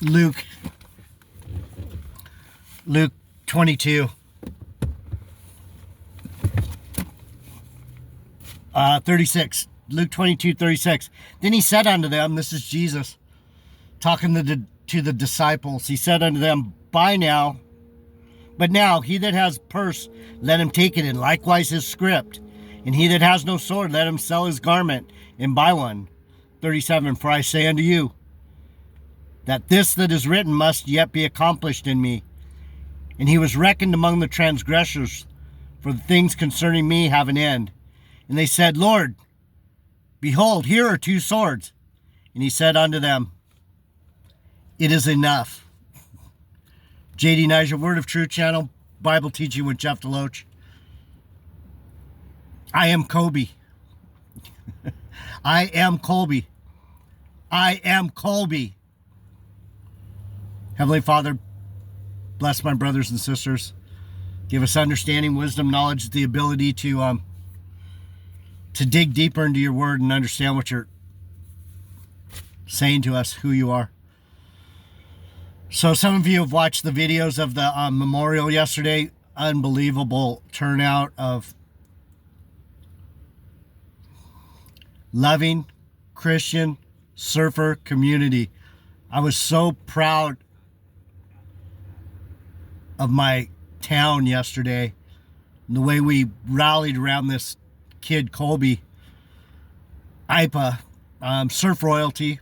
Luke 22, 36. Luke 22:36. Then he said unto them, this is Jesus talking to the disciples. He said unto them, buy now, but now he that has purse, let him take it, and likewise his script. And he that has no sword, let him sell his garment and buy one. 37. For I say unto you, that this that is written must yet be accomplished in me. And he was reckoned among the transgressors, for the things concerning me have an end. And they said, Lord, behold, here are 2 swords. And he said unto them, it is enough. J.D. Niger, Word of Truth channel, Bible teaching with Jeff Deloach. I am Colby. I am Colby. I am Colby. Heavenly Father, bless my brothers and sisters. Give us understanding, wisdom, knowledge, the ability to dig deeper into your word and understand what you're saying to us, who you are. So some of you have watched the videos of the memorial yesterday. Unbelievable turnout of loving Christian surfer community. I was so proud of my town yesterday and the way we rallied around this kid Colby Ipa, surf royalty,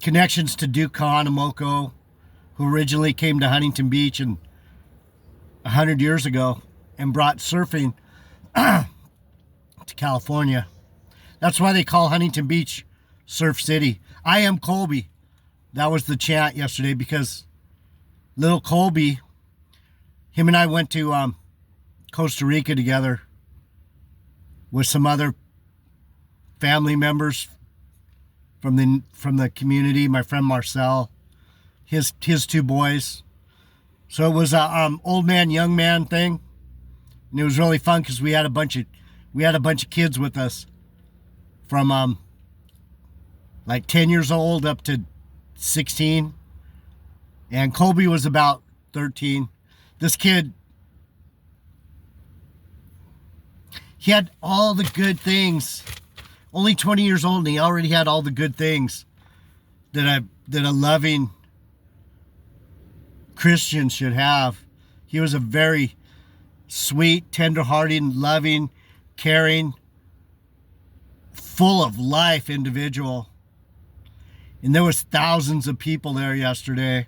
connections to Duke Kahanamoku, who originally came to Huntington Beach 100 years ago and brought surfing to California. That's why they call Huntington Beach Surf City. I am Colby. That was the chant yesterday, because little Colby, him and I went to Costa Rica together with some other family members from the community. My friend Marcel, his 2 boys. So it was a old man, young man thing, and it was really fun because we had a bunch of kids with us from like 10 years old up to 16, and Colby was about 13. This kid, he had all the good things. Only 20 years old, and he already had all the good things that a loving Christian should have. He was a very sweet, tender-hearted, loving, caring, full of life individual. And there was thousands of people there yesterday.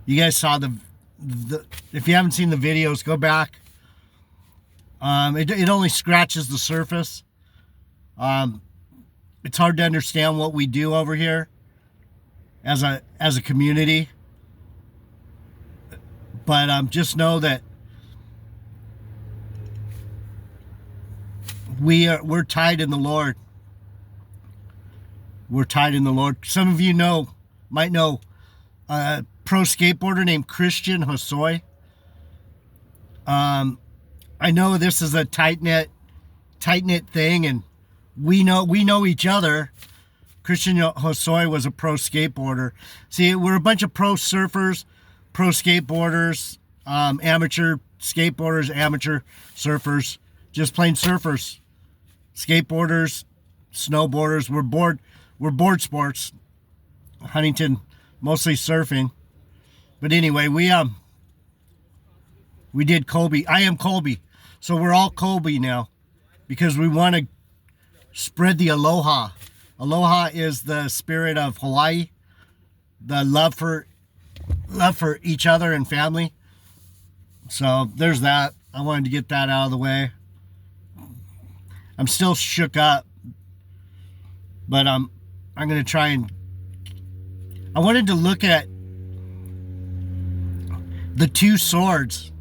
You guys saw the if you haven't seen the videos, go back. It only scratches the surface. It's hard to understand what we do over here as a community. But just know that we're tied in the Lord. We're tied in the Lord. Some of you might know a pro skateboarder named Christian Hosoi. I know this is a tight-knit thing, and we know each other. Christian Hosoi was a pro skateboarder. See, we're a bunch of pro surfers, pro skateboarders, amateur skateboarders, amateur surfers, just plain surfers, skateboarders, snowboarders. We're board sports. Huntington, mostly surfing. But anyway, we did Colby. I am Colby. So we're all Colby now, because we want to spread the aloha. Aloha is the spirit of Hawaii, the love for each other and family. So there's that. I wanted to get that out of the way. I'm still shook up, but I'm going to try and... I wanted to look at the 2 swords,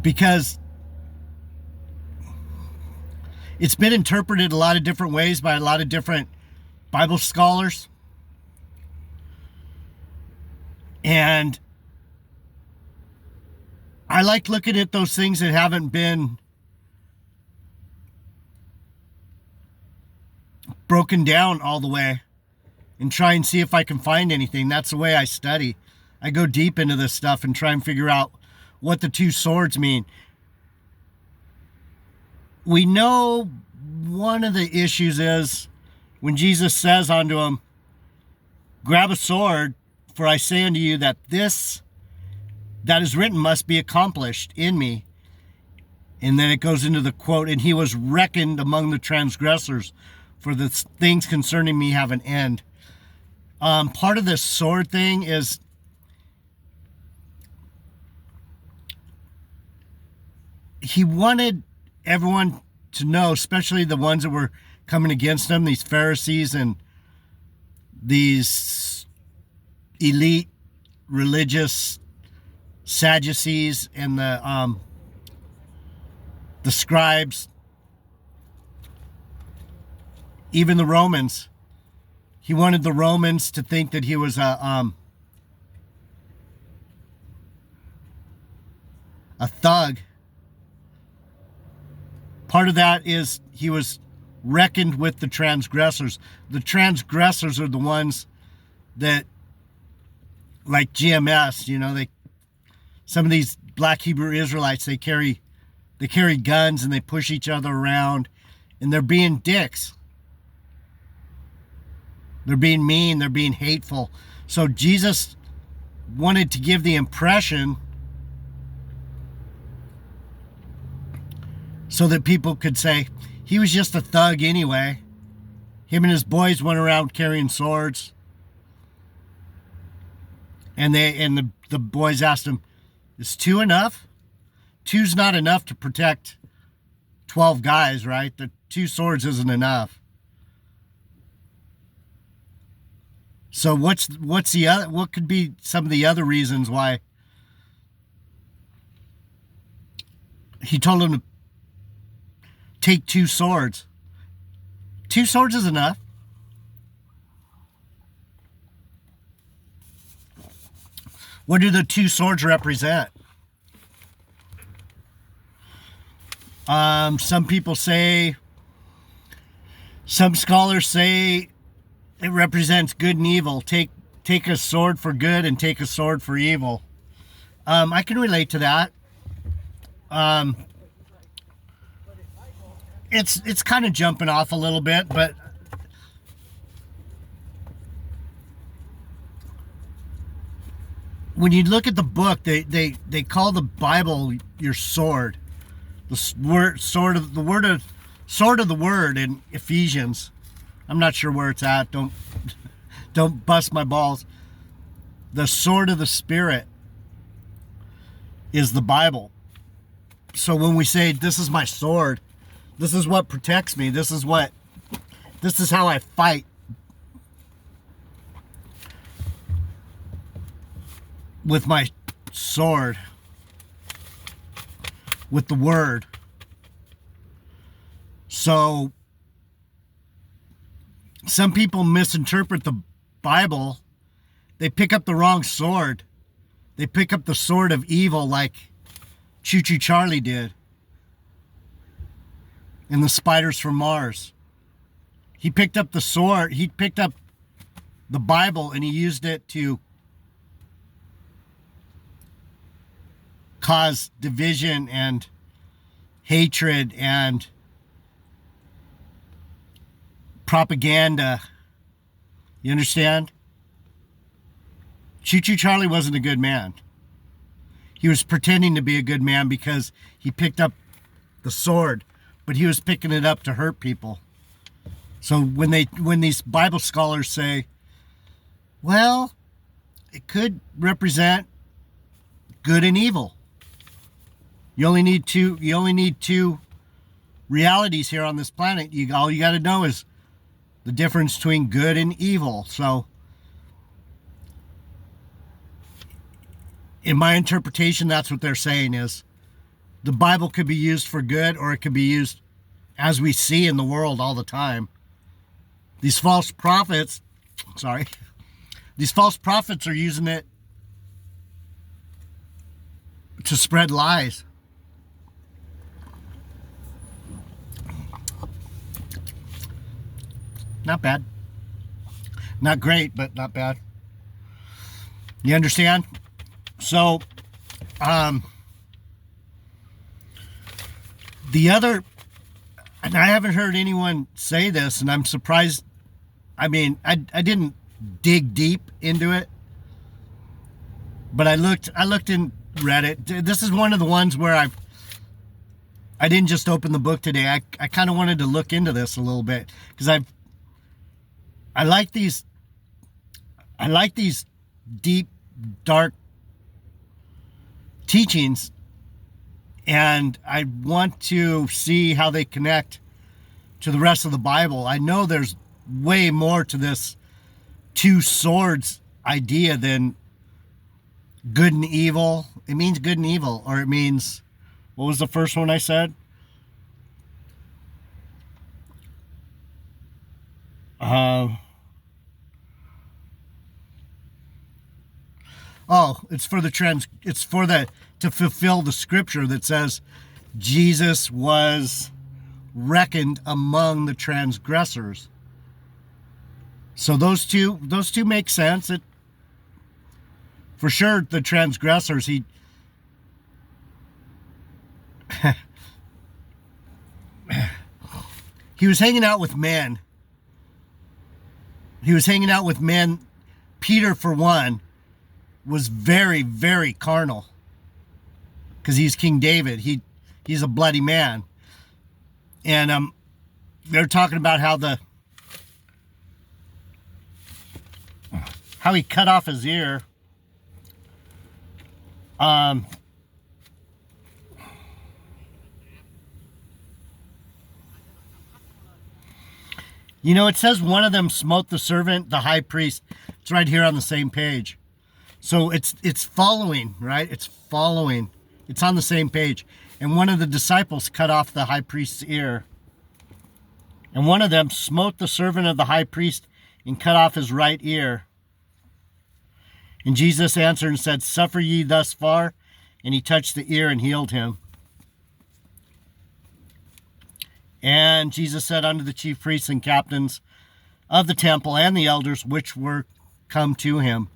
because it's been interpreted a lot of different ways by a lot of different Bible scholars. And I like looking at those things that haven't been broken down all the way and try and see if I can find anything. That's the way I study. I go deep into this stuff and try and figure out what the two swords mean. We know one of the issues is when Jesus says unto him, grab a sword, for I say unto you that this that is written must be accomplished in me. And then it goes into the quote, and he was reckoned among the transgressors, for the things concerning me have an end. Part of this sword thing is he wanted everyone to know, especially the ones that were coming against him, these Pharisees and these elite religious Sadducees and the scribes, even the Romans. He wanted the Romans to think that he was a thug. Part of that is he was reckoned with the transgressors. The transgressors are the ones that, like GMS, some of these black Hebrew Israelites, they carry guns and they push each other around, and they're being dicks. They're being mean, they're being hateful. So Jesus wanted to give the impression so that people could say, he was just a thug anyway. Him and his boys went around carrying swords. And the boys asked him, is 2 enough? 2's not enough to protect 12 guys, right? The 2 swords isn't enough. So what could be some of the other reasons why he told him to take 2 swords? 2 swords is enough. What do the 2 swords represent? Some scholars say it represents good and evil. Take a sword for good and take a sword for evil. I can relate to that. It's kind of jumping off a little bit, but when you look at the book, they call the Bible your sword. Sword of the word in Ephesians. I'm not sure where it's at. Don't bust my balls. The sword of the Spirit is the Bible. So when we say, this is my sword, this is what protects me, this is how I fight. With my sword. With the word. So some people misinterpret the Bible. They pick up the wrong sword. They pick up the sword of evil like Choo Choo Charlie did in The Spiders from Mars. He picked up the sword. He picked up the Bible and he used it to cause division and hatred and propaganda. You understand? Choo Choo Charlie wasn't a good man. He was pretending to be a good man because he picked up the sword, but he was picking it up to hurt people. So when these Bible scholars say, well, it could represent good and evil. You only need two realities here on this planet. All you got to know is the difference between good and evil. So in my interpretation, that's what they're saying is the Bible could be used for good or it could be used as we see in the world all the time. These false prophets are using it to spread lies. not bad. Not great, but not bad. You understand? So, the other, and I haven't heard anyone say this, and I'm surprised. I mean, I didn't dig deep into it, but I looked in Reddit. This is one of the ones where I didn't just open the book today. I kind of wanted to look into this a little bit because I like these deep, dark teachings, and I want to see how they connect to the rest of the Bible. I know there's way more to this two swords idea than good and evil. It means good and evil, or it means, what was the first one I said? To fulfill the scripture that says Jesus was reckoned among the transgressors. So those two make sense. It, for sure, the transgressors, he was hanging out with men. He was hanging out with men. Peter, for one, was very, very carnal because he's King David. He's a bloody man. And they're talking about how he cut off his ear. You know, it says one of them smote the servant, the high priest. It's right here on the same page. So it's following, right? It's following. It's on the same page. And one of the disciples cut off the high priest's ear. And one of them smote the servant of the high priest and cut off his right ear. And Jesus answered and said, "Suffer ye thus far?" And he touched the ear and healed him. And Jesus said unto the chief priests and captains of the temple and the elders which were come to him,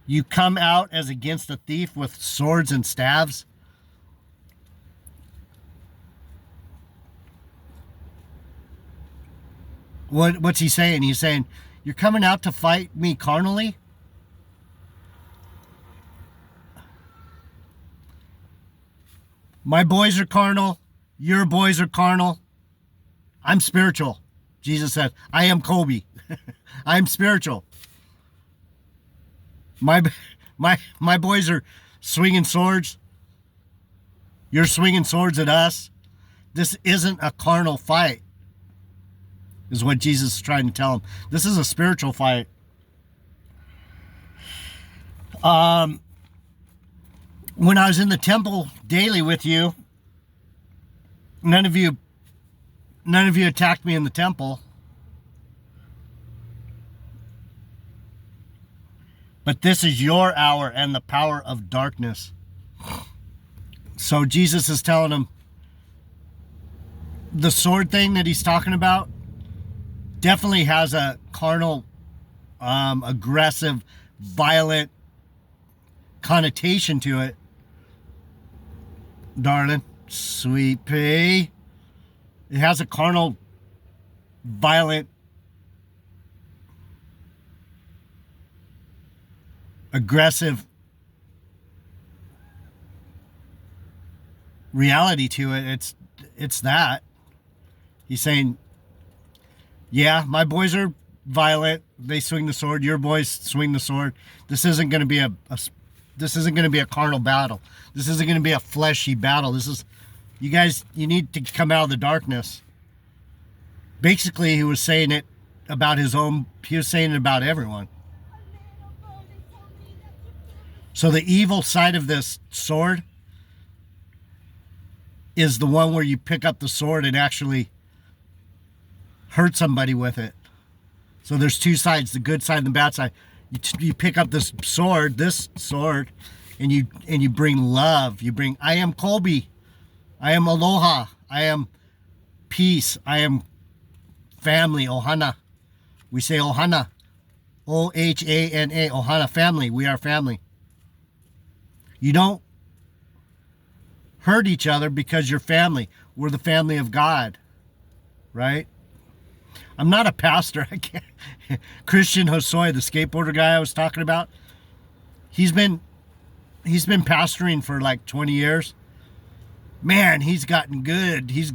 "You come out as against a thief with swords and staves?" What's he saying? He's saying, you're coming out to fight me carnally? My boys are carnal. Your boys are carnal. I'm spiritual. Jesus said, I am Kobe. I'm spiritual. My boys are swinging swords. You're swinging swords at us. This isn't a carnal fight, is what Jesus is trying to tell him. This is a spiritual fight. When I was in the temple daily with you, none of you attacked me in the temple. But this is your hour and the power of darkness. So Jesus is telling him the sword thing that he's talking about definitely has a carnal, aggressive, violent connotation to it. Darling, sweet pea. It has a carnal, violent, aggressive reality to it. It's that. He's saying, yeah, my boys are violent. They swing the sword. Your boys swing the sword. This isn't going to be a carnal battle. This isn't going to be a fleshy battle. This is, you guys, you need to come out of the darkness. Basically, he was saying it about his own, he was saying it about everyone. So the evil side of this sword is the one where you pick up the sword and actually hurt somebody with it. So there's two sides, the good side and the bad side. You pick up this sword, and you bring love. You bring, I am Colby. I am aloha. I am peace. I am family, Ohana. We say Ohana. O-H-A-N-A, Ohana, family. We are family. You don't hurt each other because you're family. We're the family of God, right? I'm not a pastor. I can't. Christian Hosoi, the skateboarder guy I was talking about, he's been pastoring for like 20 years. Man, he's gotten good. He's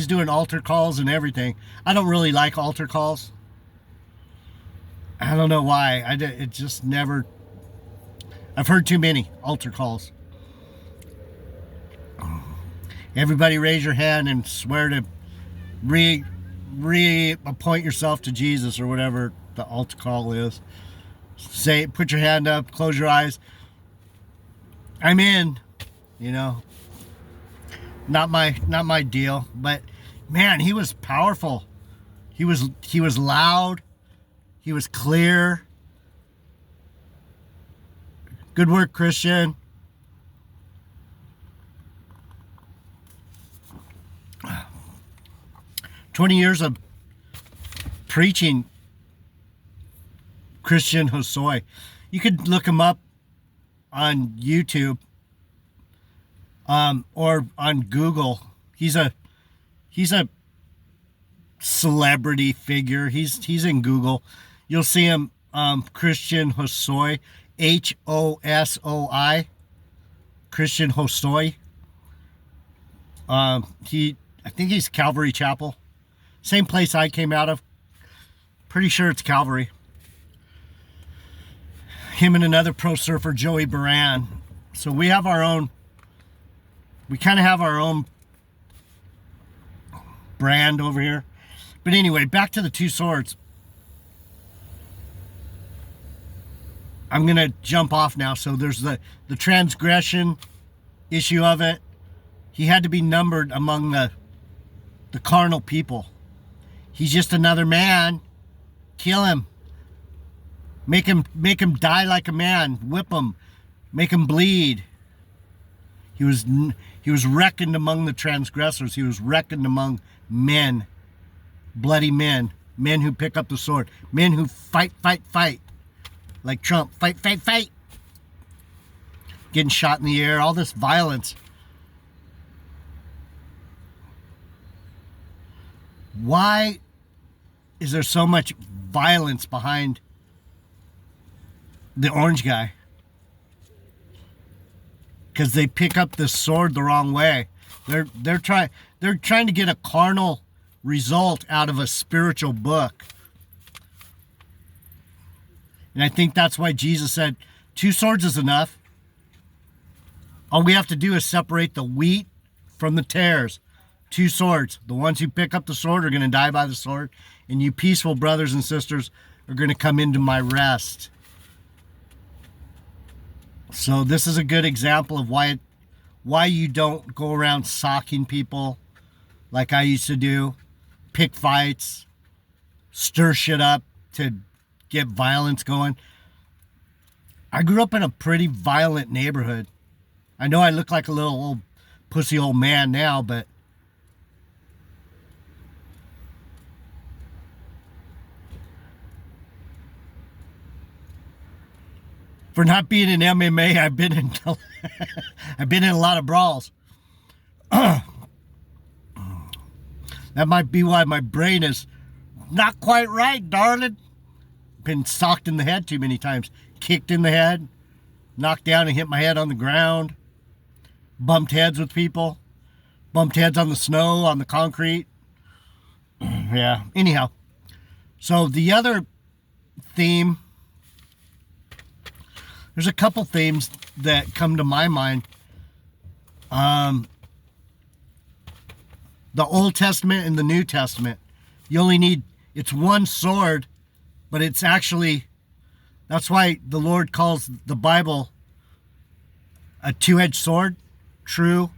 doing altar calls and everything. I don't really like altar calls. I don't know why. It just never. I've heard too many altar calls. Everybody raise your hand and swear to reappoint yourself to Jesus or whatever the altar call is. Say, put your hand up, close your eyes. I'm in, you know. Not my deal, but man, he was powerful. He was loud. He was clear. Good work, Christian. "20 years of preaching," Christian Hosoi. You could look him up on YouTube or on Google. He's a celebrity figure. He's in Google. You'll see him, Christian Hosoi, H-O-S-O-I, Christian Hosoi. I think he's Calvary Chapel. Same place I came out of. Pretty sure it's Calvary. Him and another pro surfer, Joey Baran. So we kind of have our own brand over here. But anyway, back to the two swords. I'm going to jump off now. So there's the transgression issue of it. He had to be numbered among the carnal people. He's just another man. Kill him. Make him die like a man. Whip him. Make him bleed. He was reckoned among the transgressors. He was reckoned among men. Bloody men. Men who pick up the sword. Men who fight. Like Trump. Fight. Getting shot in the air. All this violence. Why is there so much violence behind the orange guy? Because they pick up the sword the wrong way. They're trying to get a carnal result out of a spiritual book. And I think that's why Jesus said 2 swords is enough. All we have to do is separate the wheat from the tares. 2 swords. The ones who pick up the sword are going to die by the sword. And you peaceful brothers and sisters are going to come into my rest. So this is a good example of why you don't go around socking people like I used to do. Pick fights. Stir shit up to get violence going. I grew up in a pretty violent neighborhood. I know I look like a little old pussy old man now, but for not being in MMA, I've been in a lot of brawls. That might be why my brain is not quite right, darling. Been socked in the head too many times. Kicked in the head. Knocked down and hit my head on the ground. Bumped heads with people. Bumped heads on the snow, on the concrete. Yeah, anyhow. So the other theme, there's a couple themes that come to my mind. The Old Testament and the New Testament. You only need, it's one sword, but it's actually, that's why the Lord calls the Bible a two-edged sword. True.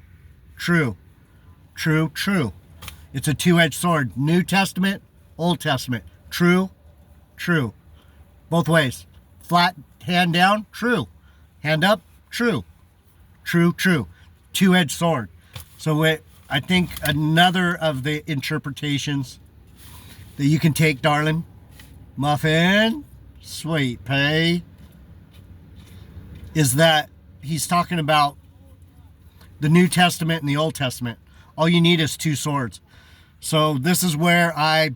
It's a two-edged sword. New Testament, Old Testament. True. Both ways. Flat, hand down, true. Hand up, true. Two-edged sword. So I think another of the interpretations that you can take, darling, muffin, sweet pea, is that he's talking about the New Testament and the Old Testament. All you need is two swords. So this is where I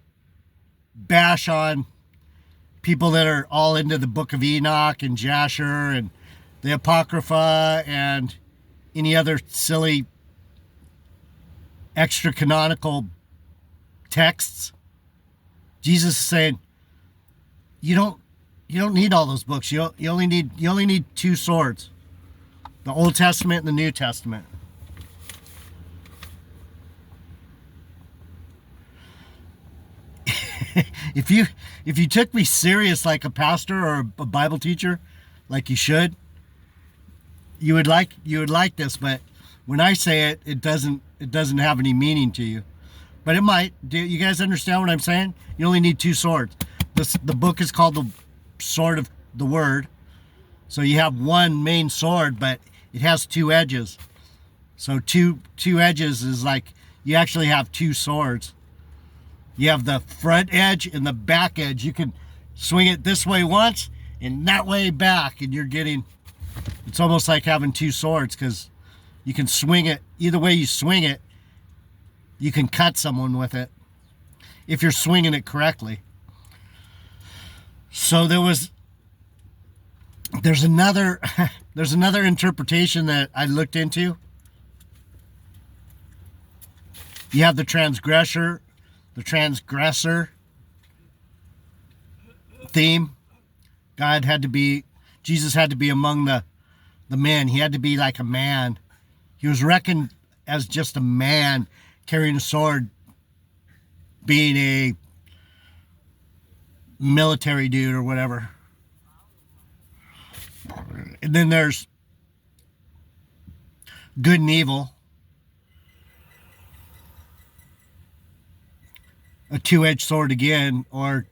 bash on people that are all into the Book of Enoch and Jasher and the Apocrypha and any other silly extra canonical texts. Jesus is saying, you don't need all those books. You only need two swords. The Old Testament and the New Testament. If you took me serious like a pastor or a Bible teacher, like you should, you would like this. But when I say it, it doesn't have any meaning to you. But it might. Do you guys understand what I'm saying? You only need two swords. The book is called the Sword of the Word. So you have one main sword, but it has two edges. So two edges is like you actually have two swords. You have the front edge and the back edge. You can swing it this way once and that way back, and you're getting, it's almost like having two swords, because you can swing it either way you swing it. You can cut someone with it if you're swinging it correctly. So there's another interpretation that I looked into. You have the transgressor theme. Jesus had to be among the men. He had to be like a man. He was reckoned as just a man carrying a sword, being a military dude or whatever. And then there's good and evil. A two-edged sword again, or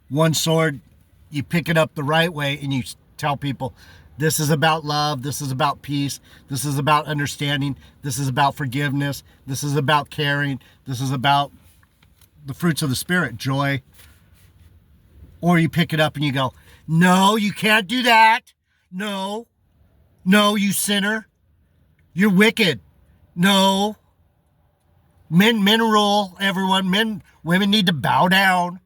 one sword, you pick it up the right way and you tell people, this is about love, this is about peace, this is about understanding, this is about forgiveness, this is about caring, this is about the fruits of the Spirit, joy. Or you pick it up and you go, no, you can't do that. No, you sinner. You're wicked. No. Men rule, everyone. Women need to bow down.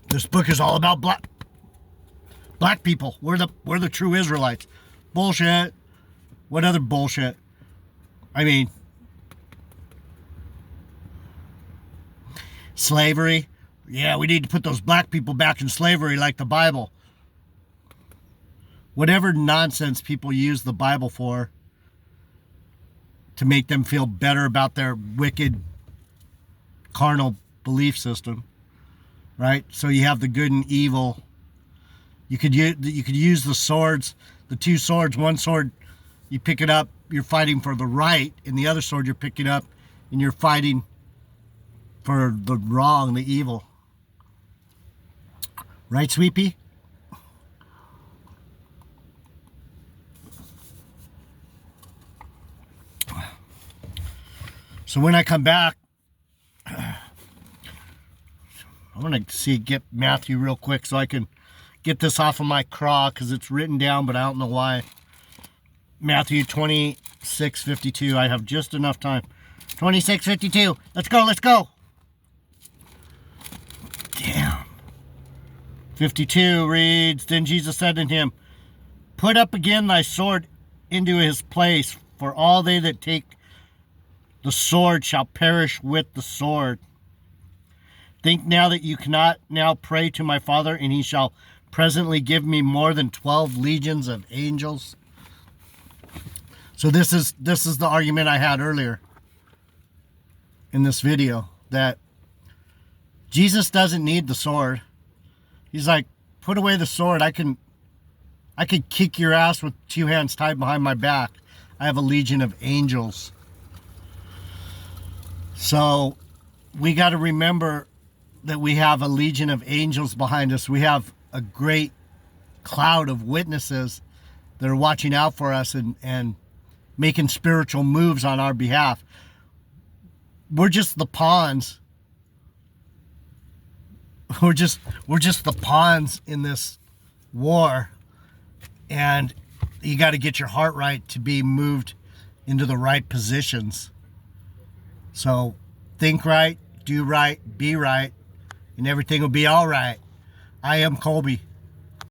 This book is all about black people. We're the true Israelites. Bullshit. What other bullshit? I mean, slavery. Yeah, we need to put those black people back in slavery like the Bible. Whatever nonsense people use the Bible for to make them feel better about their wicked carnal belief system, right? So you have the good and evil. You could use the swords, the two swords. One sword, you pick it up, you're fighting for the right, and the other sword you're picking up and you're fighting for the wrong, the evil. Right, Sweepy? So when I come back, I'm going to get Matthew real quick so I can get this off of my craw, because it's written down, but I don't know why. Matthew 26:52. I have just enough time. 26:52. Let's go. Damn. 52 reads, Then Jesus said to him, Put up again thy sword into his place, for all they that take the sword shall perish with the sword. Think now that you cannot now pray to my Father, and he shall presently give me more than 12 legions of angels. So this is the argument I had earlier in this video, that Jesus doesn't need the sword. He's like, put away the sword. I could kick your ass with two hands tied behind my back. I have a legion of angels. So we got to remember that we have a legion of angels behind us. We have a great cloud of witnesses that are watching out for us and making spiritual moves on our behalf. We're just the pawns. We're just the pawns in this war, and you got to get your heart right to be moved into the right positions. So think right, do right, be right, and everything will be all right. I am Colby.